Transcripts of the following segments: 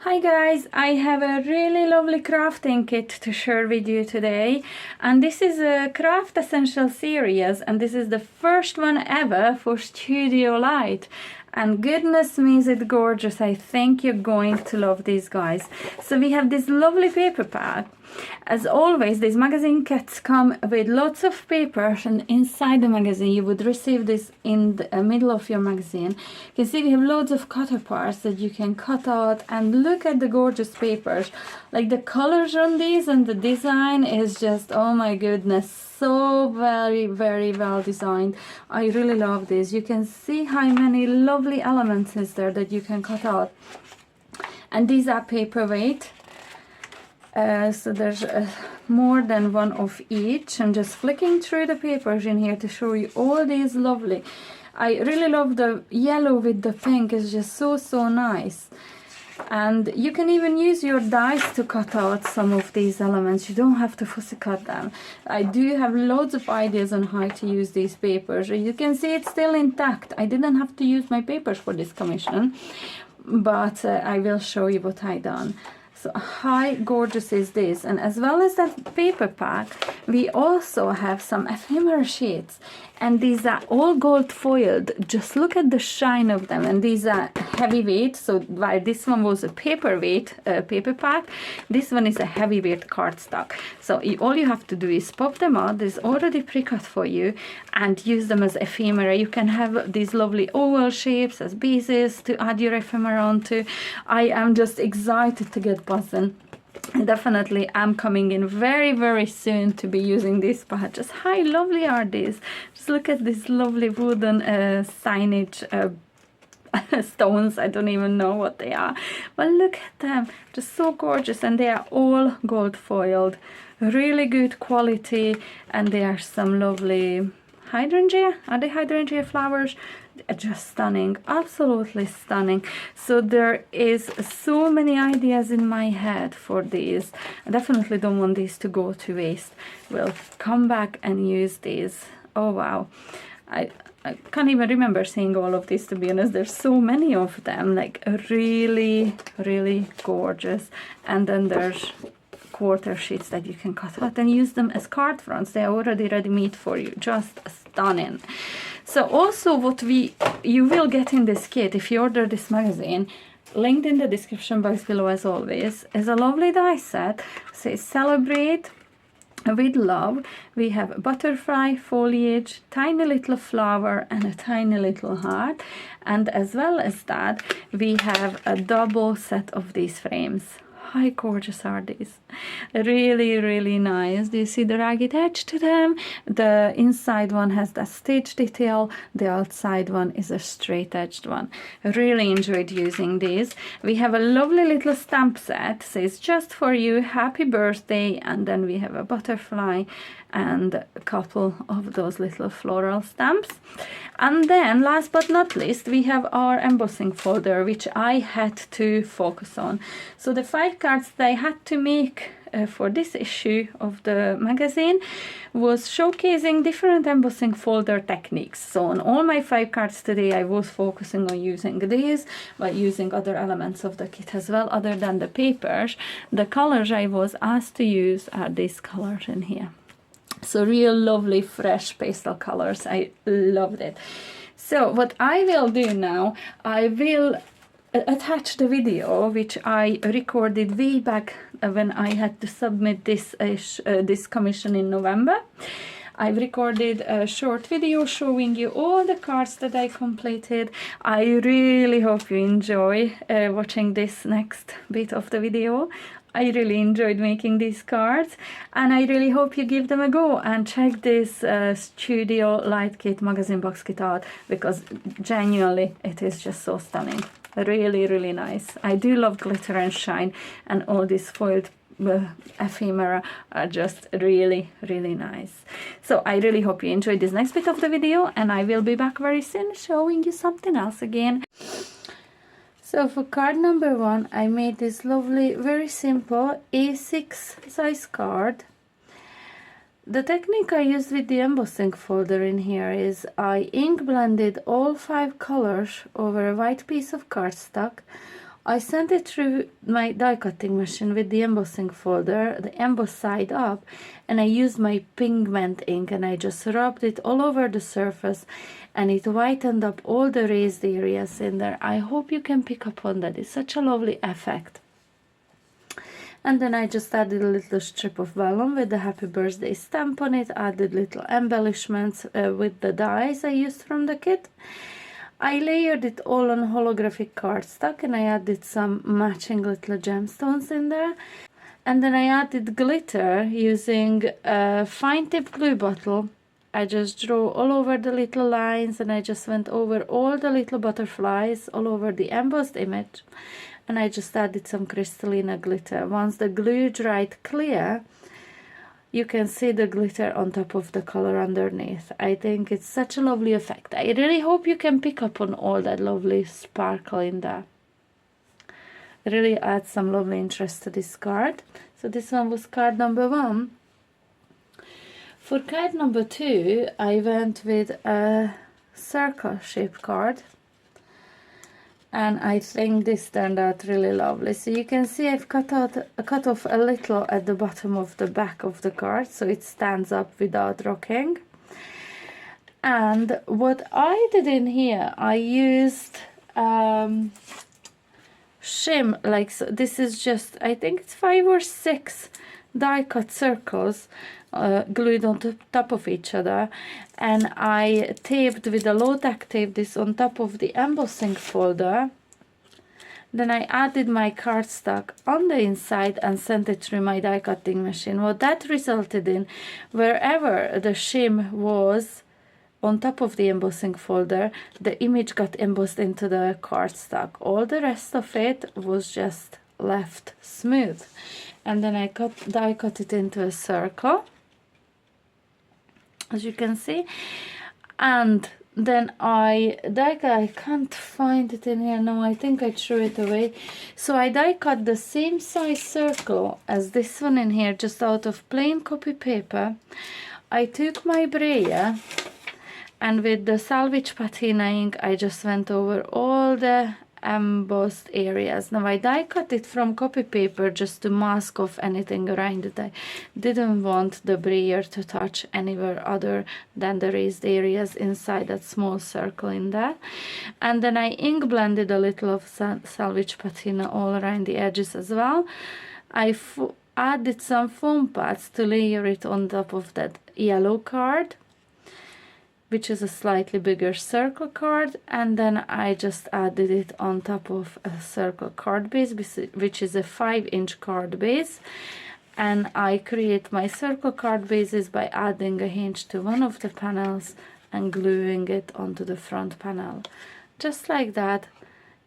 Hi guys, I have a really lovely crafting kit to share with you today, and this is a Craft Essential series, and this is the first one ever for Studio Light, and goodness me is it gorgeous. I think you're going to love these guys. So we have this lovely paper pack. As always, these magazine kits come with lots of papers, and inside the magazine you would receive this in the middle of your magazine. You can see we have loads of cutter parts that you can cut out, and look at the gorgeous papers. Like the colors on these and the design is just, oh my goodness, so very well designed. I really love this. You can see how many lovely elements is there that you can cut out, and these are paperweight. So there's more than one of each. I'm just flicking through the papers in here to show you all these lovely. I really love the yellow with the pink. It's just so nice. And you can even use your dies to cut out some of these elements. You don't have to fussy cut them. I do have loads of ideas on how to use these papers. You can see it's still intact. I didn't have to use my papers for this commission, but I will show you what I done. So how gorgeous is this? And as well as that paper pack, we also have some ephemera sheets, and these are all gold foiled. Just look at the shine of them, and these are heavyweight. So while this one was a paperweight paper pack, this one is a heavyweight cardstock. So all you have to do is pop them out. This is already pre-cut for you, and use them as ephemera. You can have these lovely oval shapes as bases to add your ephemera onto. I am just excited to get buzzing. Definitely I'm coming in very soon to be using these patches. How lovely are these? Just look at this lovely wooden signage stones. I don't even know what they are, but look at them, just so gorgeous. And they are all gold foiled, really good quality. And there are some lovely hydrangea. Are they hydrangea flowers? Just stunning, absolutely stunning. So there is so many ideas in my head for these. I definitely don't want these to go to waste. We'll come back and use these. Oh wow, I can't even remember seeing all of these, to be honest. There's so many of them, like really gorgeous. And then there's quarter sheets that you can cut out and use them as card fronts. They are already ready made for you. Just stunning. So also what you will get in this kit if you order this magazine, linked in the description box below as always, is a lovely die set. Says celebrate with love. We have a butterfly, foliage, tiny little flower, and a tiny little heart. And as well as that, we have a double set of these frames. How gorgeous are these? Really nice. Do you see the ragged edge to them? The inside one has that stitch detail. The outside one is a straight edged one. Really enjoyed using these. We have a lovely little stamp set. Says just for you, happy birthday. And then we have a butterfly and a couple of those little floral stamps. And then last but not least, we have our embossing folder, which I had to focus on. So the 5 cards that I had to make for this issue of the magazine was showcasing different embossing folder techniques. So on all my 5 cards today, I was focusing on using these, but using other elements of the kit as well, other than the papers. The colors I was asked to use are these colors in here. So real lovely fresh pastel colors. I loved it. So what I will do now, I will attach the video which I recorded way back when I had to submit this commission in November. I've recorded a short video showing you all the cards that I completed. I really hope you enjoy watching this next bit of the video. I really enjoyed making these cards, and I really hope you give them a go and check this Studio Light Kit magazine box kit out, because genuinely it is just so stunning. Really nice. I do love glitter and shine, and all these foiled ephemera are just really nice. So I really hope you enjoyed this next bit of the video, and I will be back very soon showing you something else again. So for card number 1, I made this lovely, very simple A6 size card. The technique I used with the embossing folder in here is I ink blended all 5 colors over a white piece of cardstock. I sent it through my die cutting machine with the embossing folder, the emboss side up, and I used my pigment ink and I just rubbed it all over the surface and it whitened up all the raised areas in there. I hope you can pick up on that. It's such a lovely effect. And then I just added a little strip of vellum with the happy birthday stamp on it, added little embellishments with the dies I used from the kit. I layered it all on holographic cardstock and I added some matching little gemstones in there. And then I added glitter using a fine tip glue bottle. I just drew all over the little lines and I just went over all the little butterflies all over the embossed image. And I just added some crystalline glitter. Once the glue dried clear, you can see the glitter on top of the color underneath. I think it's such a lovely effect. I really hope you can pick up on all that lovely sparkle in there. It really adds some lovely interest to this card. So this one was card number 1. For card number 2, I went with a circle shape card. And I think this turned out really lovely. So you can see I've cut off a little at the bottom of the back of the card, so it stands up without rocking. And what I did in here, I used shim, like so. This is just, I think it's 5 or 6 die cut circles glued on the top of each other, and I taped with a low tack tape this on top of the embossing folder. Then I added my cardstock on the inside and sent it through my die cutting machine. What that resulted in, wherever the shim was on top of the embossing folder, the image got embossed into the cardstock. All the rest of it was just left smooth. And then I die cut it into a circle, as you can see, and then I can't find it in here. No, I think I threw it away. So I die cut the same size circle as this one in here, just out of plain copy paper. I took my brayer and with the salvage patina ink I just went over all the embossed areas. Now I die cut it from copy paper just to mask off anything around it. I didn't want the brayer to touch anywhere other than the raised areas inside that small circle in there. And then I ink blended a little of salvage patina all around the edges as well. I added some foam pads to layer it on top of that yellow card, which is a slightly bigger circle card, and then I just added it on top of a circle card base, which is a 5-inch card base. And I create my circle card bases by adding a hinge to one of the panels and gluing it onto the front panel. Just like that,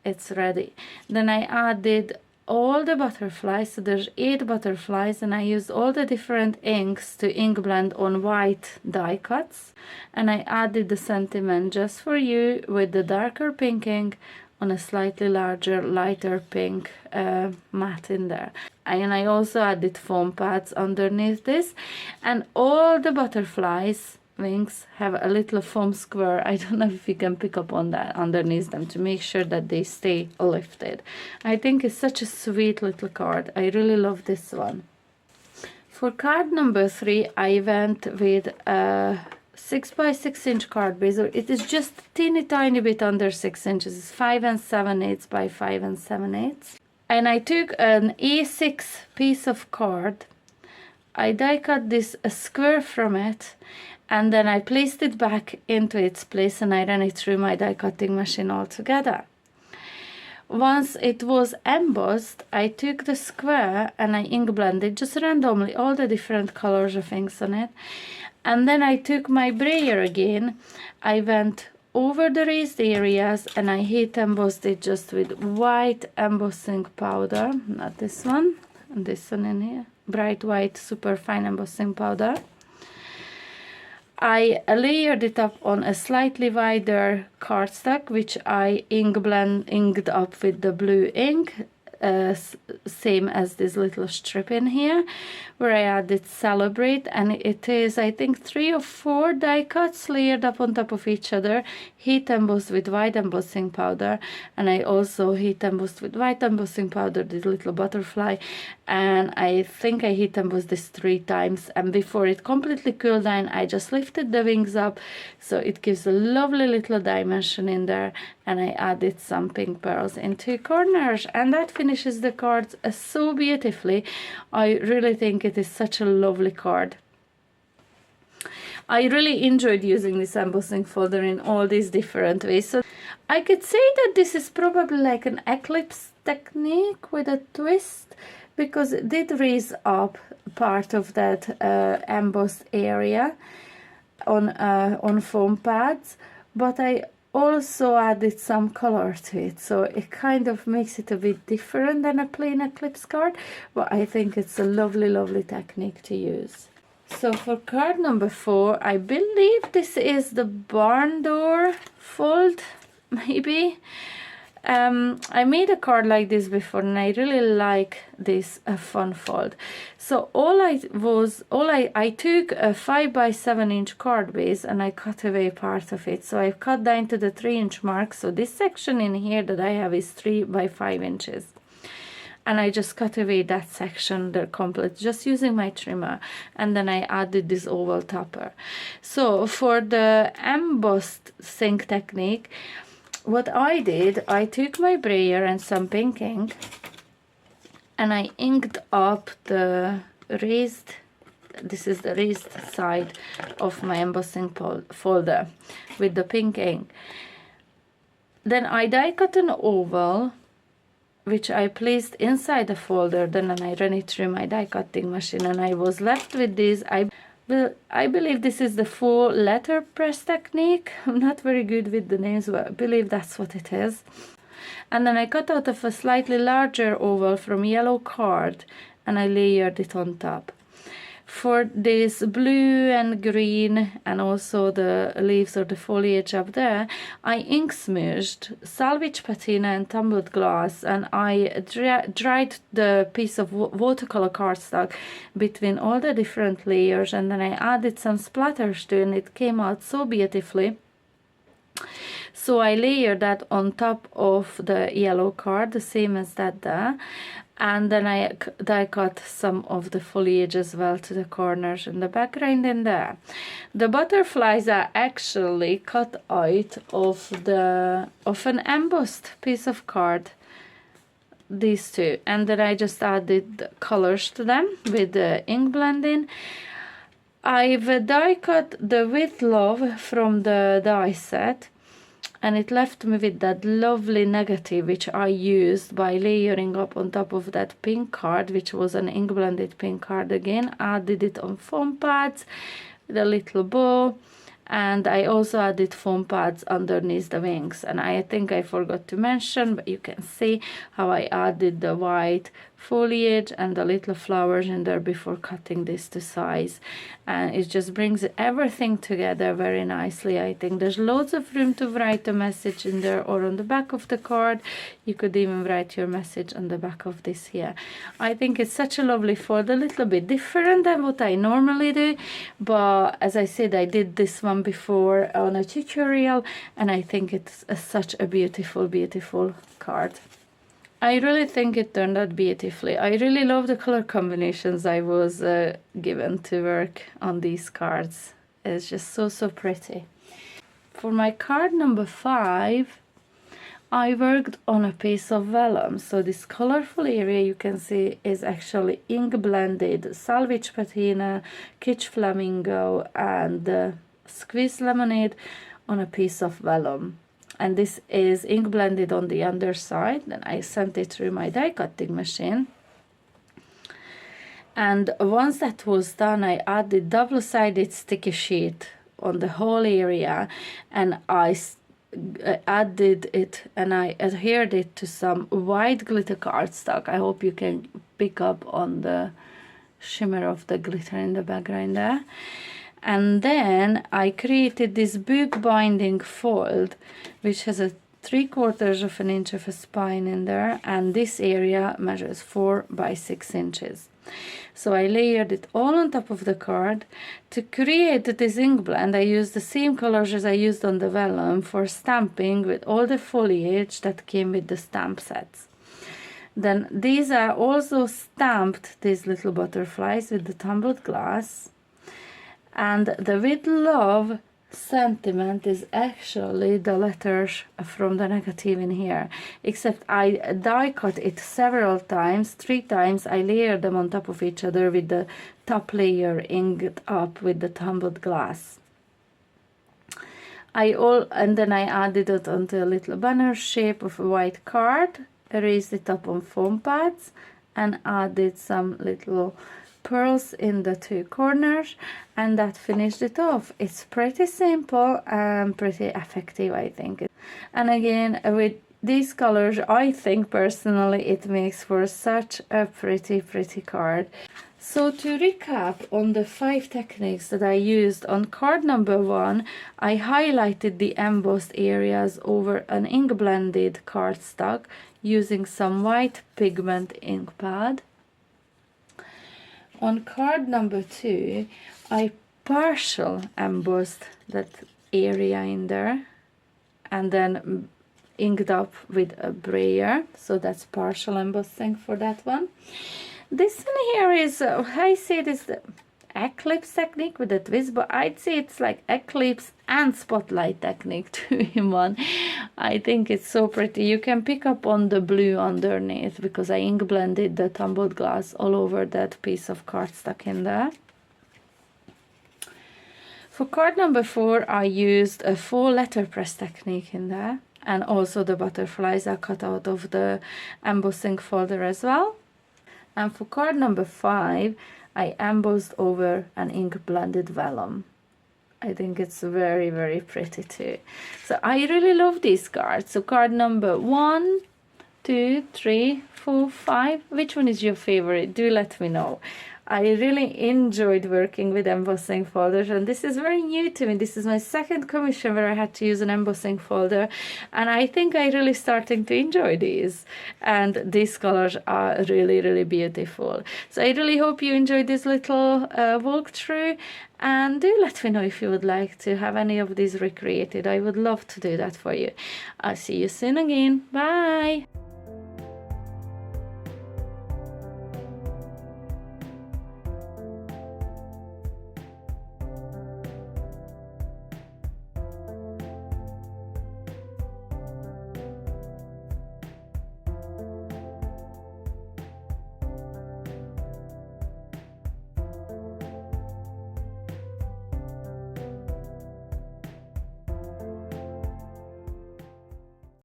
it's ready. Then I added all the butterflies, so there's 8 butterflies, and I used all the different inks to ink blend on white die cuts, and I added the sentiment just for you with the darker pink ink on a slightly larger lighter pink mat in there. And I also added foam pads underneath this, and all the butterflies wings have a little foam square. I don't know if you can pick up on that underneath them to make sure that they stay lifted. I think it's such a sweet little card. I really love this one. For card number 3, I went with a 6 by 6 inch card base. It is just teeny tiny bit under 6 inches. It's 5 7/8 by 5 7/8. And I took an A6 piece of card. I die cut this a square from it, and then I placed it back into its place and I ran it through my die cutting machine all together. Once it was embossed, I took the square and I ink blended just randomly all the different colors of inks on it. And then I took my brayer again. I went over the raised areas and I heat embossed it just with white embossing powder. Not this one, and this one in here. Bright white super fine embossing powder. I layered it up on a slightly wider cardstock, which I inked up with the blue ink. same as this little strip in here, where I added Celebrate, and it is, I think, 3 or 4 die cuts layered up on top of each other, heat embossed with white embossing powder. And I also heat embossed with white embossing powder this little butterfly, and I think I heat embossed this 3 times, and before it completely cooled down I just lifted the wings up, so it gives a lovely little dimension in there. And I added some pink pearls in 2 corners, and that finishes the cards so beautifully. I really think it is such a lovely card. I really enjoyed using this embossing folder in all these different ways. So I could say that this is probably like an eclipse technique with a twist, because it did raise up part of that embossed area on foam pads, but I also added some color to it, so it kind of makes it a bit different than a plain eclipse card, but I think it's a lovely technique to use. So for card number 4, I believe this is the barn door fold, maybe. I made a card like this before, and I really like this fun fold. So I took a 5x7" card base, and I cut away part of it. So I've cut down to the 3" mark. So this section in here that I have is 3 by 5 inches. And I just cut away that section, the complete, just using my trimmer. And then I added this oval topper. So for the embossed sink technique, what I did, I took my brayer and some pink ink, and I inked up the raised, this is the raised side of my embossing folder with the pink ink. Then I die cut an oval, which I placed inside the folder. Then I ran it through my die cutting machine, and I was left with this. I believe this is the 4 letter press technique. I'm not very good with the names, but I believe that's what it is. And then I cut out of a slightly larger oval from yellow card, and I layered it on top. For this blue and green, and also the leaves or the foliage up there, I ink smoothed salvage patina and tumbled glass, and I dried the piece of watercolor cardstock between all the different layers, and then I added some splatters to it, and it came out so beautifully. So I layered that on top of the yellow card, the same as that there. And then I die cut some of the foliage as well to the corners and the background in there. The butterflies are actually cut out of an embossed piece of card, these 2. And then I just added colors to them with the ink blending. I've die cut the With Love from the die set, and it left me with that lovely negative, which I used by layering up on top of that pink card, which was an ink blended pink card again. Added it on foam pads with a little bow, and I also added foam pads underneath the wings. And I think I forgot to mention, but you can see how I added the white foliage and the little flowers in there before cutting this to size, and it just brings everything together very nicely. I think there's loads of room to write a message in there, or on the back of the card. You could even write your message on the back of this here. I think it's such a lovely fold, a little bit different than what I normally do, but as I said, I did this one before on a tutorial, and I think it's such a beautiful card. I really think it turned out beautifully. I really love the color combinations I was given to work on these cards. It's just so pretty. For my card number 5, I worked on a piece of vellum. So this colorful area you can see is actually ink blended salvage patina, kitsch flamingo, and squeezed lemonade on a piece of vellum. And this is ink blended on the underside. Then I sent it through my die cutting machine. And once that was done, I added double-sided sticky sheet on the whole area, and I added it and I adhered it to some white glitter cardstock. I hope you can pick up on the shimmer of the glitter in the background there. And then I created this book binding fold, which has a 3/4 of an inch of a spine in there, and this area measures 4 by 6 inches. So I layered it all on top of the card. To create this ink blend, I used the same colors as I used on the vellum for stamping with all the foliage that came with the stamp sets. Then these are also stamped, these little butterflies, with the tumbled glass. And the "With Love" sentiment is actually the letters from the negative in here, except I die cut it several times, 3 times. I layered them on top of each other with the top layer inked up with the tumbled glass. And then I added it onto a little banner shape of a white card, erased it up on foam pads, and added some little pearls in the 2 corners, and that finished it off. It's pretty simple and pretty effective, I think. And again, with these colors, I think personally it makes for such a pretty card. So to recap on the 5 techniques that I used on card number 1, I highlighted the embossed areas over an ink blended cardstock using some white pigment ink pad. On card number 2, I partial embossed that area in there and then inked up with a brayer, so that's partial embossing for that one. This one here is, I say this the eclipse technique with a twist, but I'd say it's like eclipse and spotlight technique 2 in 1. I think it's so pretty. You can pick up on the blue underneath because I ink blended the tumbled glass all over that piece of cardstock in there. For card number 4, I used a faux letterpress technique in there, and also the butterflies are cut out of the embossing folder as well. And for card number 5, I embossed over an ink blended vellum. I think it's very pretty too. So I really love these cards. So card number 1, 2, 3, 4, 5. Which one is your favorite? Do let me know. I really enjoyed working with embossing folders, and this is very new to me. This is my second commission where I had to use an embossing folder, and I think I really starting to enjoy these, and these colors are really beautiful. So I really hope you enjoyed this little walkthrough, and do let me know if you would like to have any of these recreated. I would love to do that for you. I'll see you soon again. Bye.